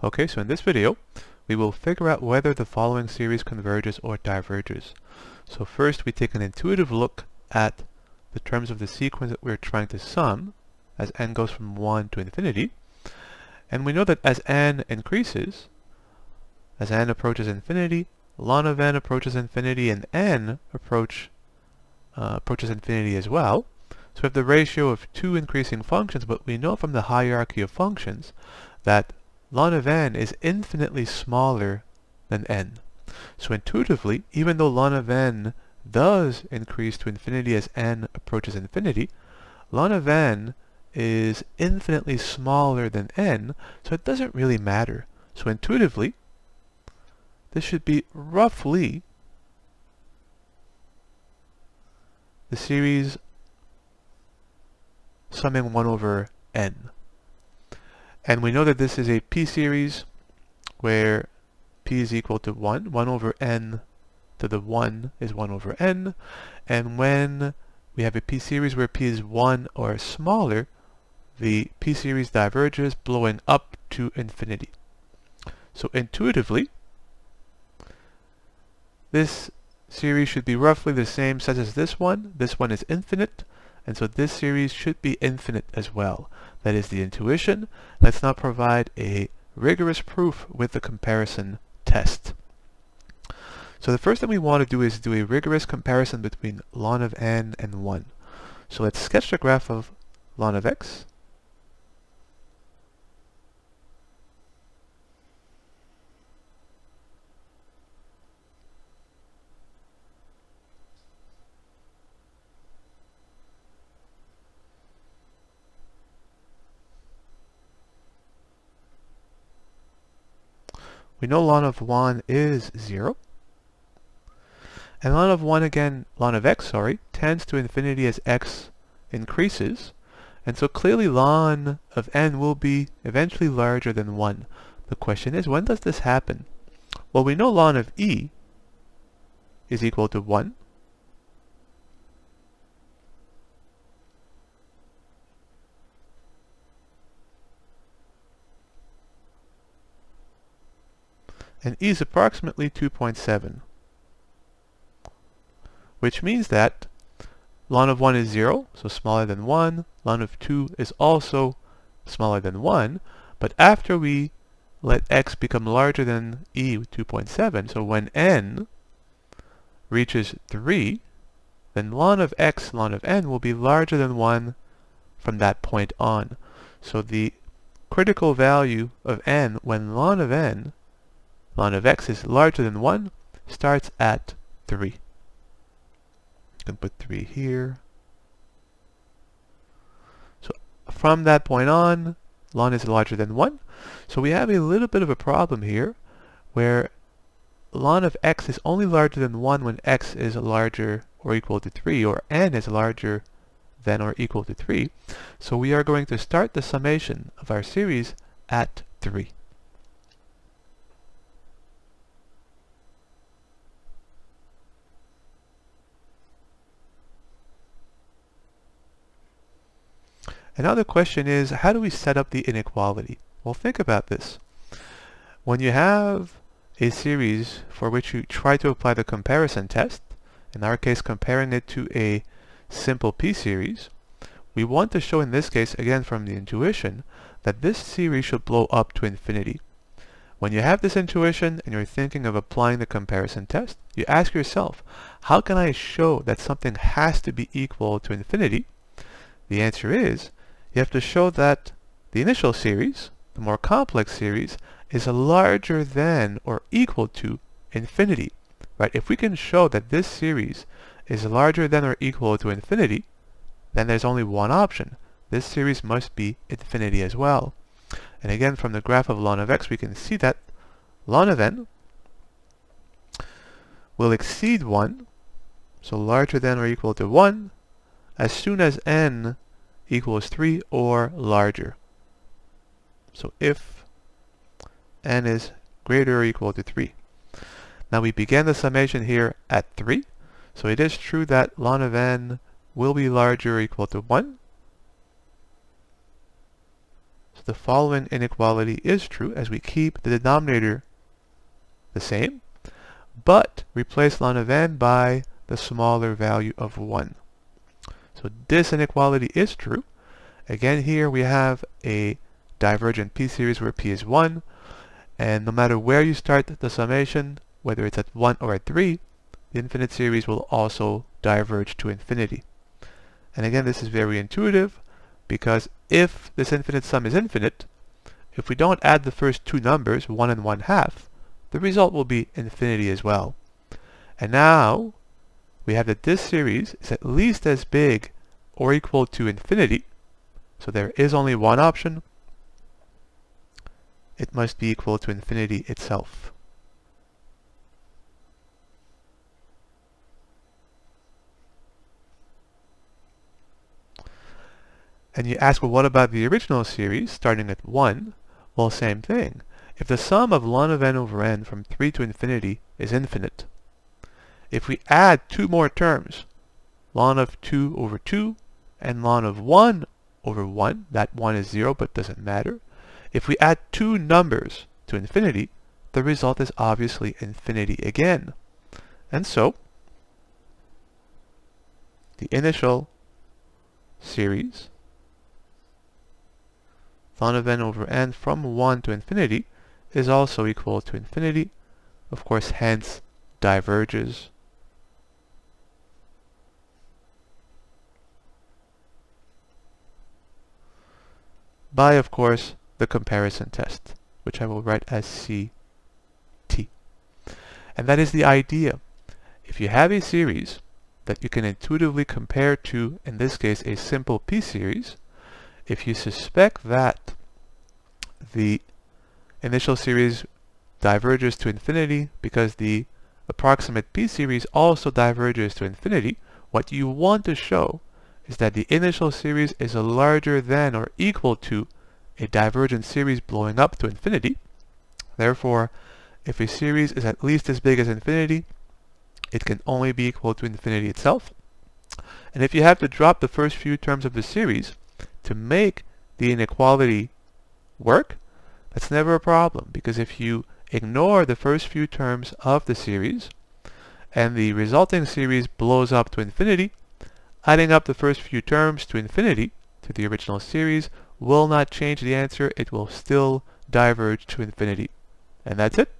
Okay, so in this video, we will figure out whether the following series converges or diverges. So first we take an intuitive look at the terms of the sequence that we're trying to sum as n goes from 1 to infinity. And we know that as n increases, as n approaches infinity, ln of n approaches infinity, and n approaches infinity as well. So we have the ratio of two increasing functions, but we know from the hierarchy of functions that ln of n is infinitely smaller than n. So intuitively, even though ln of n does increase to infinity as n approaches infinity, ln of n is infinitely smaller than n, so it doesn't really matter. So intuitively, this should be roughly the series summing 1 over n. And we know that this is a p-series where p is equal to 1. 1 over n to the 1 is 1 over n. And when we have a p-series where p is 1 or smaller, the p-series diverges, blowing up to infinity. So intuitively, this series should be roughly the same size as this one. This one is infinite, and so this series should be infinite as well. That is the intuition. Let's now provide a rigorous proof with the comparison test. So the first thing we want to do is do a rigorous comparison between ln of n and 1. So let's sketch the graph of ln of x. We know ln of 1 is 0. And ln of 1 again, ln of x, tends to infinity as x increases. And so clearly ln of n will be eventually larger than 1. The question is, when does this happen? Well, we know ln of e is equal to 1. And e is approximately 2.7. Which means that ln of 1 is 0, so smaller than 1. Ln of 2 is also smaller than 1. But after we let x become larger than e with 2.7, so when n reaches 3, then ln of x, ln of n will be larger than 1 from that point on. So the critical value of n when ln of x is larger than 1 starts at 3. You can put 3 here. So from that point on, ln is larger than 1. So we have a little bit of a problem here where ln of x is only larger than 1 when x is larger or equal to 3, or n is larger than or equal to 3. So we are going to start the summation of our series at 3. And now the question is, how do we set up the inequality? Well, think about this. When you have a series for which you try to apply the comparison test, in our case comparing it to a simple p-series, we want to show in this case, again from the intuition, that this series should blow up to infinity. When you have this intuition and you're thinking of applying the comparison test, you ask yourself, how can I show that something has to be equal to infinity? The answer is, you have to show that the initial series, the more complex series, is larger than or equal to infinity. Right? If we can show that this series is larger than or equal to infinity, then there's only one option. This series must be infinity as well. And again, from the graph of ln of x, we can see that ln of n will exceed 1, so larger than or equal to 1, as soon as n equals 3 or larger. So if n is greater or equal to 3. Now we began the summation here at 3, so it is true that ln of n will be larger or equal to 1. So the following inequality is true as we keep the denominator the same, but replace ln of n by the smaller value of 1. So this inequality is true. Again, here we have a divergent p-series where p is 1, and no matter where you start the summation, whether it's at 1 or at 3, the infinite series will also diverge to infinity. And again, this is very intuitive, because if this infinite sum is infinite, if we don't add the first two numbers, 1 and 1/2, the result will be infinity as well. And now, we have that this series is at least as big or equal to infinity, so there is only one option. It must be equal to infinity itself. And you ask, well, what about the original series starting at 1? Well, same thing. If the sum of ln of n over n from 3 to infinity is infinite, if we add two more terms, ln of 2 over 2 and ln of 1 over 1, that 1 is 0 but doesn't matter. If we add two numbers to infinity, the result is obviously infinity again. And so, the initial series, ln of n over n from 1 to infinity, is also equal to infinity. Of course, hence diverges. By, of course, the comparison test, which I will write as CT. And that is the idea. If you have a series that you can intuitively compare to, in this case, a simple p-series, if you suspect that the initial series diverges to infinity because the approximate p-series also diverges to infinity, what you want to show is that the initial series is larger than or equal to a divergent series blowing up to infinity. Therefore, if a series is at least as big as infinity, it can only be equal to infinity itself. And if you have to drop the first few terms of the series to make the inequality work, that's never a problem, because if you ignore the first few terms of the series and the resulting series blows up to infinity, adding up the first few terms to infinity to the original series will not change the answer. It will still diverge to infinity. And that's it.